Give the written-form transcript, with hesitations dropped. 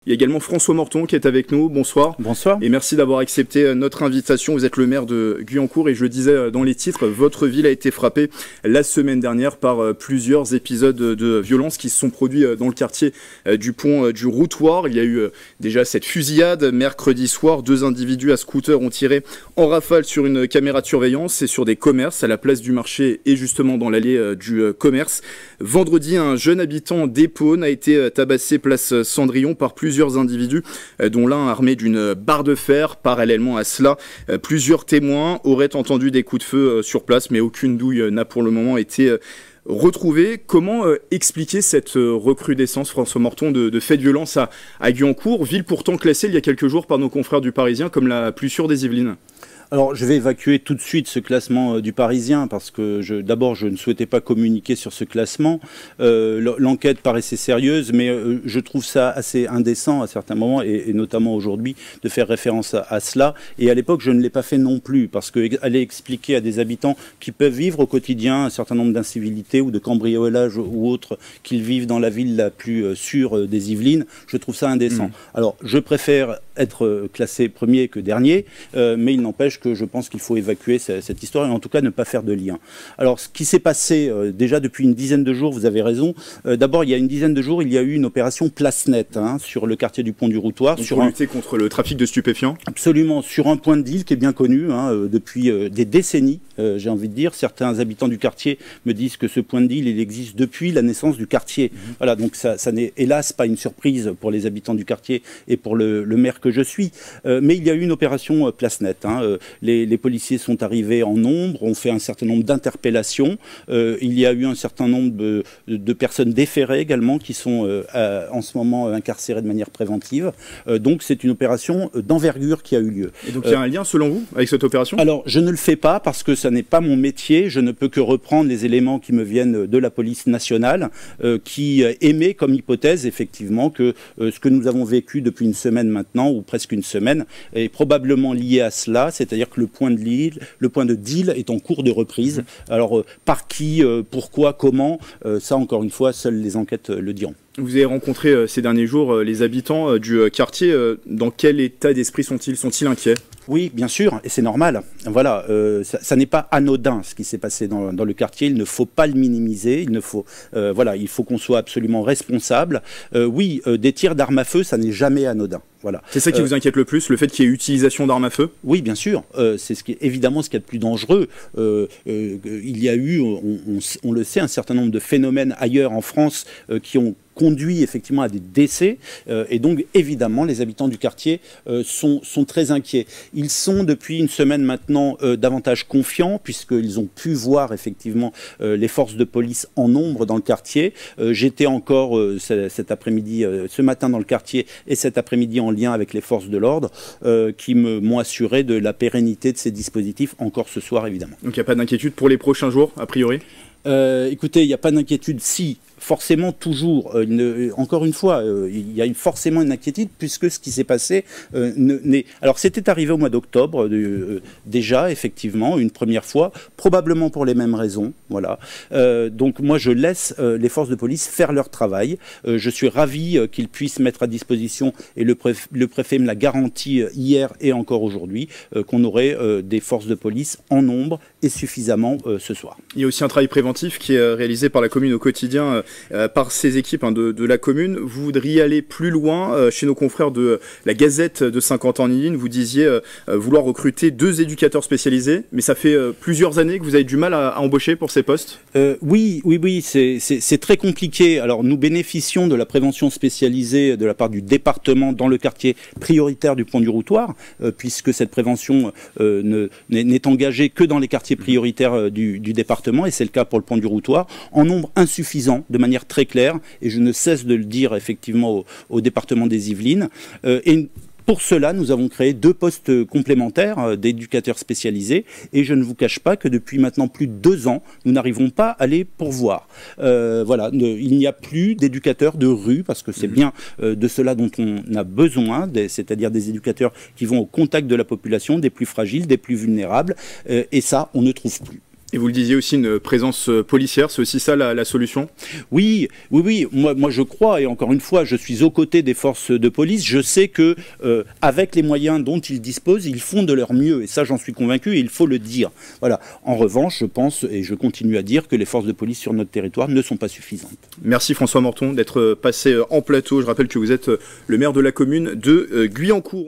Il y a également François Morton qui est avec nous. Bonsoir. Bonsoir. Et merci d'avoir accepté notre invitation. Vous êtes le maire de Guyancourt et je le disais dans les titres, votre ville a été frappée la semaine dernière par plusieurs épisodes de violence qui se sont produits dans le quartier du pont du Routoir. Il y a eu déjà cette fusillade mercredi soir. 2 individus à scooter ont tiré en rafale sur une caméra de surveillance et sur des commerces à la place du marché et justement dans l'allée du commerce. Vendredi, un jeune habitant d'Épône a été tabassé place Cendrillon par plusieurs individus, dont l'un armé d'une barre de fer. Parallèlement à cela, plusieurs témoins auraient entendu des coups de feu sur place, mais aucune douille n'a pour le moment été retrouvée. Comment expliquer cette recrudescence, François Morton, de faits de violence à Guyancourt, ville pourtant classée il y a quelques jours par nos confrères du Parisien comme la plus sûre des Yvelines? Alors, je vais évacuer tout de suite ce classement du Parisien parce que d'abord, je ne souhaitais pas communiquer sur ce classement. L'enquête paraissait sérieuse, mais je trouve ça assez indécent à certains moments, et notamment aujourd'hui, de faire référence à cela. Et à l'époque, je ne l'ai pas fait non plus parce qu'aller expliquer à des habitants qui peuvent vivre au quotidien un certain nombre d'incivilités ou de cambriolages ou autres qu'ils vivent dans la ville la plus sûre des Yvelines, je trouve ça indécent. Alors, je préfère être classé premier que dernier, mais il n'empêche que je pense qu'il faut évacuer cette histoire et en tout cas ne pas faire de lien. Alors ce qui s'est passé déjà depuis une dizaine de jours, vous avez raison, d'abord il y a une dizaine de jours il y a eu une opération Place Nette sur le quartier du Pont du Routoir. Pour lutter contre le trafic de stupéfiants? Absolument, sur un point de deal qui est bien connu depuis des décennies, j'ai envie de dire. Certains habitants du quartier me disent que ce point de deal il existe depuis la naissance du quartier. Voilà, donc ça n'est hélas pas une surprise pour les habitants du quartier et pour le maire que je suis, mais il y a eu une opération Place Nette. Les policiers sont arrivés en nombre, ont fait un certain nombre d'interpellations. Il y a eu un certain nombre de personnes déférées également qui sont en ce moment incarcérées de manière préventive. Donc c'est une opération d'envergure qui a eu lieu. Et donc il y a un lien selon vous avec cette opération? Alors je ne le fais pas parce que ça n'est pas mon métier. Je ne peux que reprendre les éléments qui me viennent de la police nationale qui émet comme hypothèse effectivement que ce que nous avons vécu depuis une semaine maintenant ou presque une semaine est probablement lié à cela, c'est-à-dire que le point de deal est en cours de reprise. Alors, par qui, pourquoi, comment, ça, encore une fois, seules les enquêtes le diront. Vous avez rencontré ces derniers jours les habitants du quartier. Dans quel état d'esprit sont-ils? Sont-ils inquiets? Oui, bien sûr, et c'est normal. Voilà, ça n'est pas anodin ce qui s'est passé dans le quartier. Il ne faut pas le minimiser. Il faut qu'on soit absolument responsable. Oui, des tirs d'armes à feu, ça n'est jamais anodin. Voilà. C'est ça qui vous inquiète le plus, le fait qu'il y ait utilisation d'armes à feu? Oui, bien sûr. C'est évidemment ce qu'il y a de plus dangereux. Il y a eu, on le sait, un certain nombre de phénomènes ailleurs en France qui ont conduit effectivement à des décès et donc évidemment les habitants du quartier sont très inquiets. Ils sont depuis une semaine maintenant davantage confiants puisqu'ils ont pu voir effectivement les forces de police en nombre dans le quartier. J'étais encore cet après-midi, ce matin dans le quartier et cet après-midi en lien avec les forces de l'ordre qui m'ont assuré de la pérennité de ces dispositifs encore ce soir évidemment. Donc il n'y a pas d'inquiétude pour les prochains jours a priori? Écoutez, il n'y a pas d'inquiétude si. Forcément, toujours, encore une fois, il y a forcément une inquiétude puisque ce qui s'est passé Alors, c'était arrivé au mois d'octobre, déjà, effectivement, une première fois, probablement pour les mêmes raisons, voilà. Donc, moi, je laisse les forces de police faire leur travail. Je suis ravi qu'ils puissent mettre à disposition, et le préfet me l'a garanti hier et encore aujourd'hui, qu'on aurait des forces de police en nombre et suffisamment ce soir. Il y a aussi un travail préventif qui est réalisé par la commune au quotidien, par ces équipes de la commune. Vous voudriez aller plus loin chez nos confrères de la Gazette de Saint-Quentin-en-Yvelines. Vous disiez vouloir recruter 2 éducateurs spécialisés, mais ça fait plusieurs années que vous avez du mal à embaucher pour ces postes? Oui, c'est très compliqué. Alors nous bénéficions de la prévention spécialisée de la part du département dans le quartier prioritaire du Pont du Routoir, puisque cette prévention n'est engagée que dans les quartiers prioritaires du département, et c'est le cas pour le Pont du Routoir, en nombre insuffisant, de manière très claire, et je ne cesse de le dire effectivement au département des Yvelines. Pour cela, nous avons créé 2 postes complémentaires d'éducateurs spécialisés, et je ne vous cache pas que depuis maintenant plus de 2 ans, nous n'arrivons pas à les pourvoir. Voilà, il n'y a plus d'éducateurs de rue, parce que c'est bien de cela dont on a besoin, c'est-à-dire des éducateurs qui vont au contact de la population, des plus fragiles, des plus vulnérables, et ça, on ne trouve plus. Et vous le disiez aussi, une présence policière, c'est aussi ça la solution? Oui. Moi je crois, et encore une fois, je suis aux côtés des forces de police. Je sais que avec les moyens dont ils disposent, ils font de leur mieux. Et ça, j'en suis convaincu, et il faut le dire. Voilà. En revanche, je pense, et je continue à dire, que les forces de police sur notre territoire ne sont pas suffisantes. Merci François Morton d'être passé en plateau. Je rappelle que vous êtes le maire de la commune de Guyancourt.